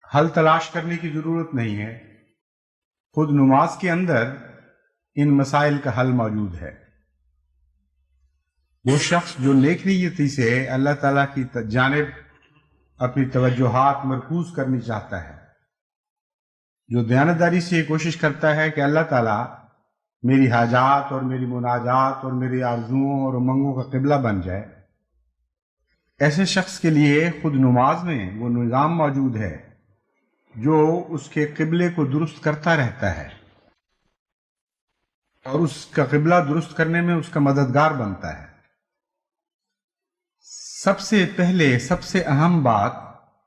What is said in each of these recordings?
حل تلاش کرنے کی ضرورت نہیں ہے، خود نماز کے اندر ان مسائل کا حل موجود ہے۔ وہ شخص جو نیک نیتی سے اللہ تعالیٰ کی جانب اپنی توجہات مرکوز کرنی چاہتا ہے، جو دیانتداری سے یہ کوشش کرتا ہے کہ اللہ تعالیٰ میری حاجات اور میری مناجات اور میری آرزوؤں اور امنگوں کا قبلہ بن جائے، ایسے شخص کے لیے خود نماز میں وہ نظام موجود ہے جو اس کے قبلے کو درست کرتا رہتا ہے اور اس کا قبلہ درست کرنے میں اس کا مددگار بنتا ہے۔ سب سے پہلے سب سے اہم بات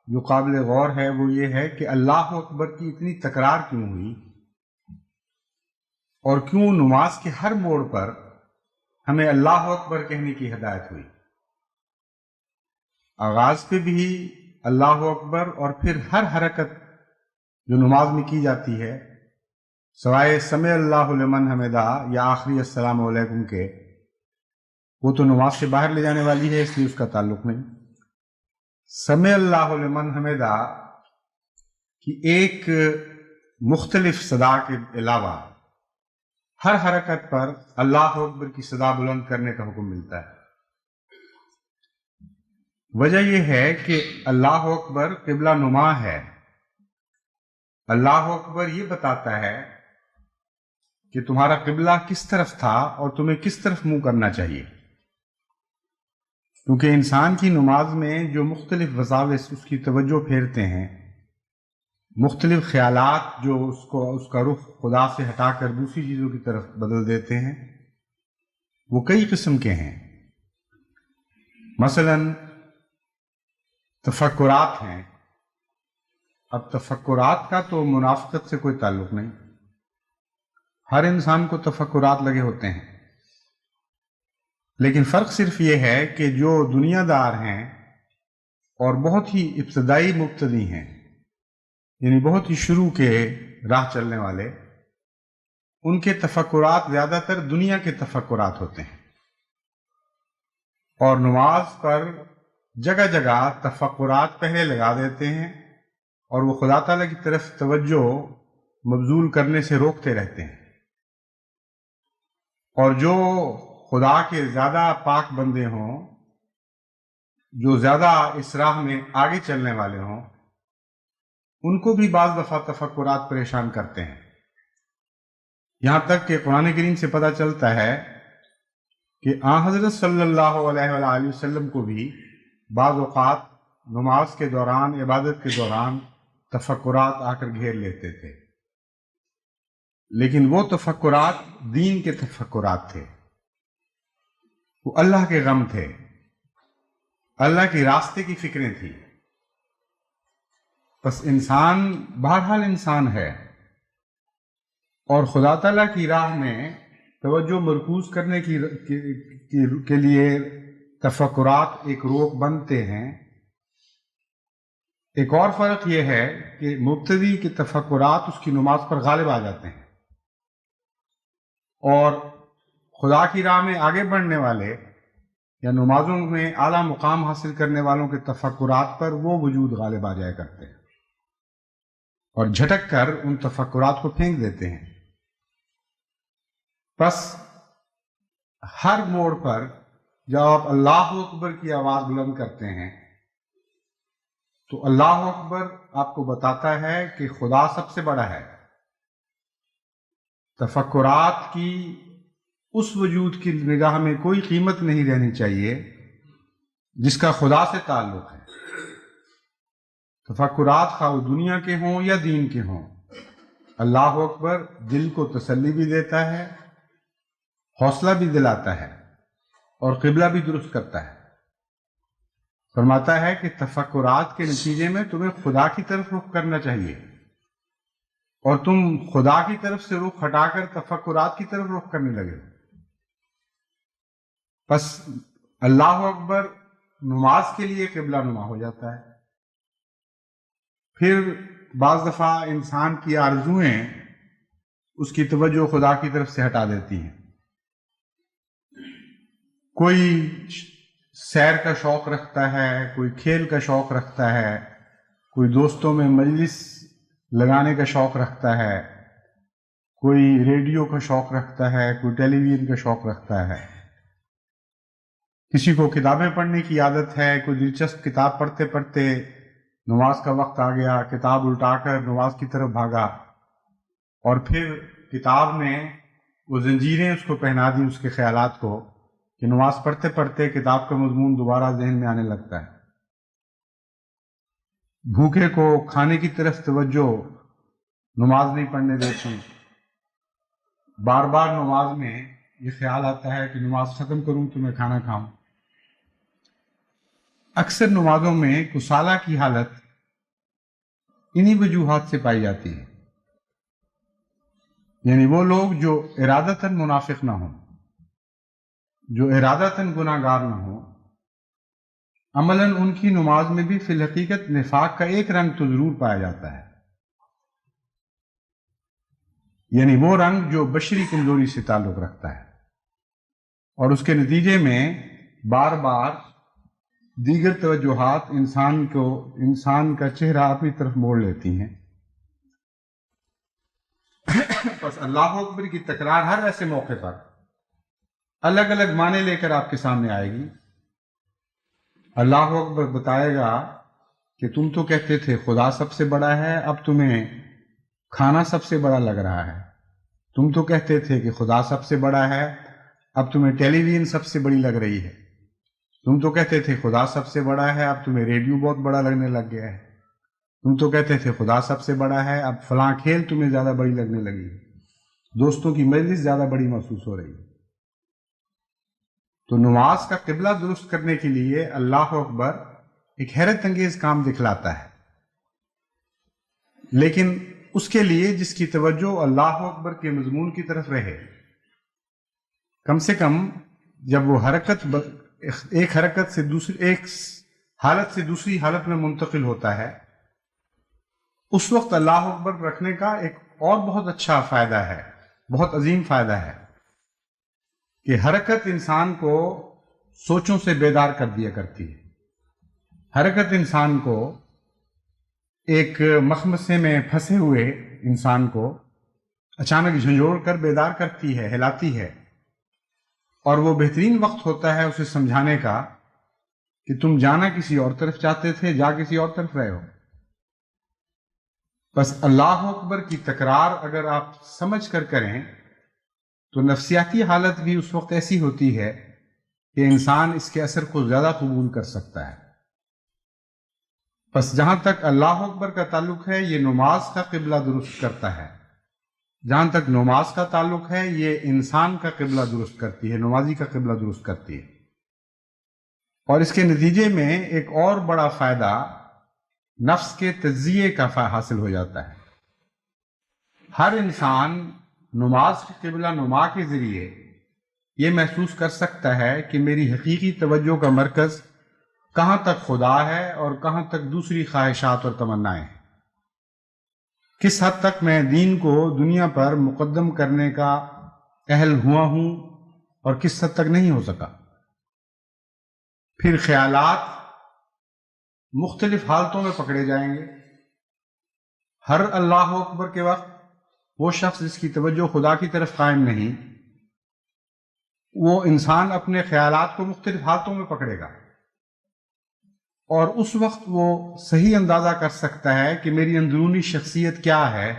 جو قابل غور ہے وہ یہ ہے کہ اللہ اکبر کی اتنی تکرار کیوں ہوئی، اور کیوں نماز کے ہر موڑ پر ہمیں اللہ اکبر کہنے کی ہدایت ہوئی۔ آغاز پہ بھی اللہ اکبر، اور پھر ہر حرکت جو نماز میں کی جاتی ہے سوائے سمع اللہ لمن حمدہ یا آخری السلام علیکم کے، وہ تو نماز سے باہر لے جانے والی ہے، اس لیے اس کا تعلق نہیں۔ سمع اللہ لمن حمدہ کی ایک مختلف صدا کے علاوہ ہر حرکت پر اللہ اکبر کی صدا بلند کرنے کا حکم ملتا ہے۔ وجہ یہ ہے کہ اللہ اکبر قبلہ نما ہے۔ اللہ اکبر یہ بتاتا ہے کہ تمہارا قبلہ کس طرف تھا اور تمہیں کس طرف منہ کرنا چاہیے، کیونکہ انسان کی نماز میں جو مختلف وساوس اس کی توجہ پھیرتے ہیں، مختلف خیالات جو اس کا رخ خدا سے ہٹا کر دوسری چیزوں کی طرف بدل دیتے ہیں، وہ کئی قسم کے ہیں۔ مثلا تفکرات ہیں۔ اب تفکرات کا تو منافقت سے کوئی تعلق نہیں، ہر انسان کو تفکرات لگے ہوتے ہیں، لیکن فرق صرف یہ ہے کہ جو دنیا دار ہیں اور بہت ہی ابتدائی مبتدی ہیں، یعنی بہت ہی شروع کے راہ چلنے والے، ان کے تفکرات زیادہ تر دنیا کے تفکرات ہوتے ہیں، اور نماز پر جگہ جگہ تفکرات پہلے لگا دیتے ہیں اور وہ خدا تعالیٰ کی طرف توجہ مبذول کرنے سے روکتے رہتے ہیں۔ اور جو خدا کے زیادہ پاک بندے ہوں، جو زیادہ اس راہ میں آگے چلنے والے ہوں، ان کو بھی بعض دفعہ تفکرات پریشان کرتے ہیں، یہاں تک کہ قرآن کریم سے پتہ چلتا ہے کہ آن حضرت صلی اللہ علیہ وآلہ وسلم کو بھی بعض اوقات نماز کے دوران، عبادت کے دوران تفکرات آ کر گھیر لیتے تھے، لیکن وہ تفکرات دین کے تفکرات تھے، وہ اللہ کے غم تھے، اللہ کے راستے کی فکریں تھیں۔ بس انسان بہرحال انسان ہے، اور خدا تعالیٰ کی راہ میں توجہ مرکوز کرنے کے لیے تفکرات ایک روک بنتے ہیں۔ ایک اور فرق یہ ہے کہ مبتدی کے تفکرات اس کی نماز پر غالب آ جاتے ہیں، اور خدا کی راہ میں آگے بڑھنے والے یا نمازوں میں اعلیٰ مقام حاصل کرنے والوں کے تفکرات پر وہ وجود غالب آ جایا کرتے ہیں اور جھٹک کر ان تفکرات کو پھینک دیتے ہیں۔ بس ہر موڑ پر جب آپ اللہ اکبر کی آواز بلند کرتے ہیں تو اللہ اکبر آپ کو بتاتا ہے کہ خدا سب سے بڑا ہے۔ تفکرات کی اس وجود کی نگاہ میں کوئی قیمت نہیں رہنی چاہیے جس کا خدا سے تعلق ہے۔ تفکرات خواہ دنیا کے ہوں یا دین کے ہوں، اللہ اکبر دل کو تسلی بھی دیتا ہے، حوصلہ بھی دلاتا ہے، اور قبلہ بھی درست کرتا ہے۔ فرماتا ہے کہ تفکرات کے نتیجے میں تمہیں خدا کی طرف رخ کرنا چاہیے، اور تم خدا کی طرف سے رخ ہٹا کر تفکرات کی طرف رخ کرنے لگے۔ بس اللہ اکبر نماز کے لیے قبلہ نما ہو جاتا ہے۔ پھر بعض دفعہ انسان کی آرزوئیں اس کی توجہ خدا کی طرف سے ہٹا دیتی ہیں۔ کوئی سیر کا شوق رکھتا ہے، کوئی کھیل کا شوق رکھتا ہے، کوئی دوستوں میں مجلس لگانے کا شوق رکھتا ہے، کوئی ریڈیو کا شوق رکھتا ہے، کوئی ٹیلی ویژن کا شوق رکھتا ہے، کسی کو کتابیں پڑھنے کی عادت ہے، کوئی دلچسپ کتاب پڑھتے پڑھتے نماز کا وقت آ گیا، کتاب الٹا کر نماز کی طرف بھاگا، اور پھر کتاب نے وہ زنجیریں اس کو پہنا دی اس کے خیالات کو کہ نماز پڑھتے پڑھتے کتاب کا مضمون دوبارہ ذہن میں آنے لگتا ہے۔ بھوکے کو کھانے کی طرف توجہ نماز نہیں پڑھنے دیتی، بار بار نماز میں یہ خیال آتا ہے کہ نماز ختم کروں تو میں کھانا کھاؤں۔ اکثر نمازوں میں کسالہ کی حالت انہی وجوہات سے پائی جاتی ہے، یعنی وہ لوگ جو ارادتاً منافق نہ ہوں، جو ارادتاً گناہ گار نہ ہوں، عملاً ان کی نماز میں بھی فی الحقیقت نفاق کا ایک رنگ تو ضرور پایا جاتا ہے، یعنی وہ رنگ جو بشری کمزوری سے تعلق رکھتا ہے، اور اس کے نتیجے میں بار بار دیگر توجہات انسان کا چہرہ اپنی طرف موڑ لیتی ہیں۔ بس اللہ اکبر کی تکرار ہر ایسے موقع پر الگ الگ معنی لے کر آپ کے سامنے آئے گی۔ اللہ اکبر بتائے گا کہ تم تو کہتے تھے خدا سب سے بڑا ہے، اب تمہیں کھانا سب سے بڑا لگ رہا ہے۔ تم تو کہتے تھے کہ خدا سب سے بڑا ہے، اب تمہیں ٹیلی ویژن سب سے بڑی لگ رہی ہے۔ تم تو کہتے تھے خدا سب سے بڑا ہے، اب تمہیں ریڈیو بہت بڑا لگنے لگ گیا ہے۔ تم تو کہتے تھے خدا سب سے بڑا ہے، اب فلاں کھیل تمہیں زیادہ بڑی لگنے لگی ہے، دوستوں کی مجلس زیادہ بڑی محسوس ہو رہی ہے۔ تو نماز کا قبلہ درست کرنے کے لیے اللہ اکبر ایک حیرت انگیز کام دکھلاتا ہے، لیکن اس کے لیے جس کی توجہ اللہ اکبر کے مضمون کی طرف رہے، کم سے کم جب وہ ایک حرکت سے ایک حالت سے دوسری حالت میں منتقل ہوتا ہے، اس وقت اللہ اکبر رکھنے کا ایک اور بہت اچھا فائدہ ہے، بہت عظیم فائدہ ہے کہ حرکت انسان کو سوچوں سے بیدار کر دیا کرتی ہے۔ حرکت انسان کو ایک مخمصے میں پھنسے ہوئے انسان کو اچانک جھنجھوڑ کر بیدار کرتی ہے، ہلاتی ہے، اور وہ بہترین وقت ہوتا ہے اسے سمجھانے کا کہ تم جانا کسی اور طرف چاہتے تھے، جا کسی اور طرف رہے ہو۔ بس اللہ اکبر کی تکرار اگر آپ سمجھ کر کریں تو نفسیاتی حالت بھی اس وقت ایسی ہوتی ہے کہ انسان اس کے اثر کو زیادہ قبول کر سکتا ہے۔ بس جہاں تک اللہ اکبر کا تعلق ہے یہ نماز کا قبلہ درست کرتا ہے، جہاں تک نماز کا تعلق ہے یہ انسان کا قبلہ درست کرتی ہے، نمازی کا قبلہ درست کرتی ہے، اور اس کے نتیجے میں ایک اور بڑا فائدہ نفس کے تجزیے کا حاصل ہو جاتا ہے۔ ہر انسان نماز کی قبلہ نما کے ذریعے یہ محسوس کر سکتا ہے کہ میری حقیقی توجہ کا مرکز کہاں تک خدا ہے اور کہاں تک دوسری خواہشات اور تمنائیں ہیں، کس حد تک میں دین کو دنیا پر مقدم کرنے کا اہل ہوا ہوں اور کس حد تک نہیں ہو سکا۔ پھر خیالات مختلف حالتوں میں پکڑے جائیں گے۔ ہر اللہ اکبر کے وقت وہ شخص جس کی توجہ خدا کی طرف قائم نہیں، وہ انسان اپنے خیالات کو مختلف حالتوں میں پکڑے گا، اور اس وقت وہ صحیح اندازہ کر سکتا ہے کہ میری اندرونی شخصیت کیا ہے،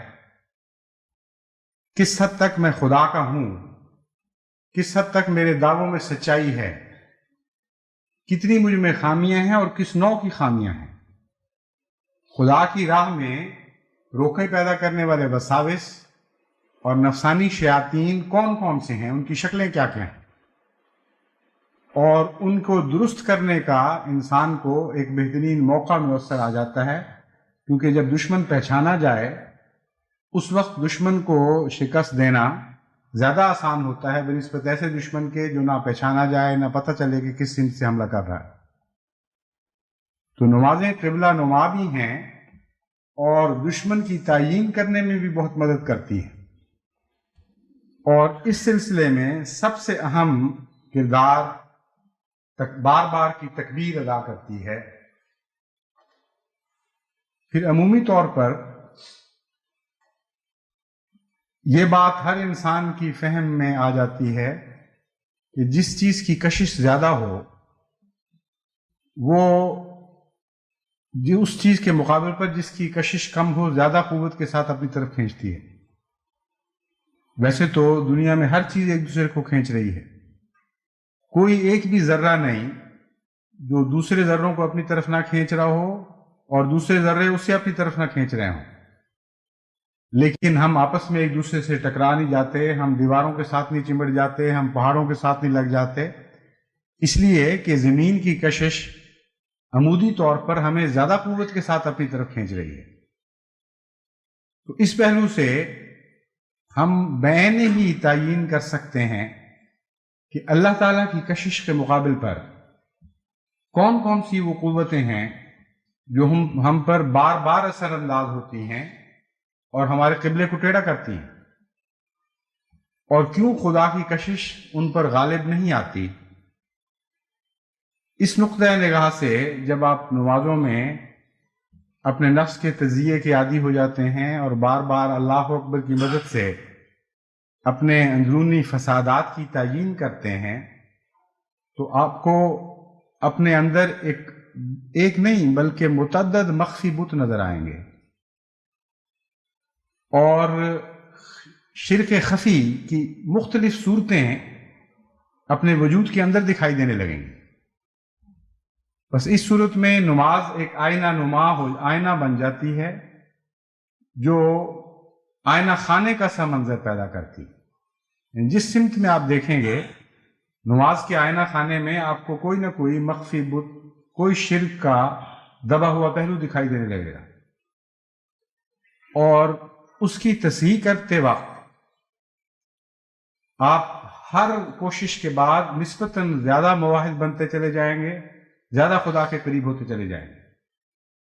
کس حد تک میں خدا کا ہوں، کس حد تک میرے دعووں میں سچائی ہے، کتنی مجھ میں خامیاں ہیں اور کس نوع کی خامیاں ہیں۔ خدا کی راہ میں روکے پیدا کرنے والے وساوس اور نفسانی شیاطین کون کون سے ہیں، ان کی شکلیں کیا کیا ہیں، اور ان کو درست کرنے کا انسان کو ایک بہترین موقع میسر آ جاتا ہے، کیونکہ جب دشمن پہچانا جائے اس وقت دشمن کو شکست دینا زیادہ آسان ہوتا ہے بنسبت ایسے دشمن کے جو نہ پہچانا جائے، نہ پتہ چلے کہ کس سمت سے حملہ کر رہا ہے۔ تو نمازیں قبلہ نما بھی ہیں اور دشمن کی تعیین کرنے میں بھی بہت مدد کرتی ہیں، اور اس سلسلے میں سب سے اہم کردار بار بار کی تکبیر ادا کرتی ہے پھر عمومی طور پر یہ بات ہر انسان کی فہم میں آ جاتی ہے کہ جس چیز کی کشش زیادہ ہو وہ اس چیز کے مقابل پر جس کی کشش کم ہو زیادہ قوت کے ساتھ اپنی طرف کھینچتی ہے۔ ویسے تو دنیا میں ہر چیز ایک دوسرے کو کھینچ رہی ہے، کوئی ایک بھی ذرہ نہیں جو دوسرے ذروں کو اپنی طرف نہ کھینچ رہا ہو اور دوسرے ذرے اسے اپنی طرف نہ کھینچ رہے ہوں، لیکن ہم آپس میں ایک دوسرے سے ٹکرا نہیں جاتے، ہم دیواروں کے ساتھ نہیں چمٹ جاتے، ہم پہاڑوں کے ساتھ نہیں لگ جاتے، اس لیے کہ زمین کی کشش عمودی طور پر ہمیں زیادہ قوت کے ساتھ اپنی طرف کھینچ رہی ہے۔ تو اس پہلو سے ہم بعین ہی تعیین کر سکتے ہیں کہ اللہ تعالیٰ کی کشش کے مقابل پر کون کون سی وہ قوتیں ہیں جو ہم پر بار بار اثر انداز ہوتی ہیں اور ہمارے قبلے کو ٹیڑھا کرتی ہیں، اور کیوں خدا کی کشش ان پر غالب نہیں آتی۔ اس نقطۂ نگاہ سے جب آپ نمازوں میں اپنے نفس کے تجزیے کے عادی ہو جاتے ہیں اور بار بار اللہ اکبر کی مدد سے اپنے اندرونی فسادات کی تعیین کرتے ہیں تو آپ کو اپنے اندر ایک نہیں بلکہ متعدد مخفی بت نظر آئیں گے، اور شرک خفی کی مختلف صورتیں اپنے وجود کے اندر دکھائی دینے لگیں گی۔ بس اس صورت میں نماز ایک آئینہ بن جاتی ہے جو آئینہ خانے کا سا منظر پیدا کرتی ہے۔ جس سمت میں آپ دیکھیں گے نماز کے آئینہ خانے میں آپ کو کوئی نہ کوئی مخفی بت، کوئی شرک کا دبا ہوا پہلو دکھائی دینے لگے گا، اور اس کی تصحیح کرتے وقت آپ ہر کوشش کے بعد نسبتاً زیادہ مواحد بنتے چلے جائیں گے، زیادہ خدا کے قریب ہوتے چلے جائیں گے۔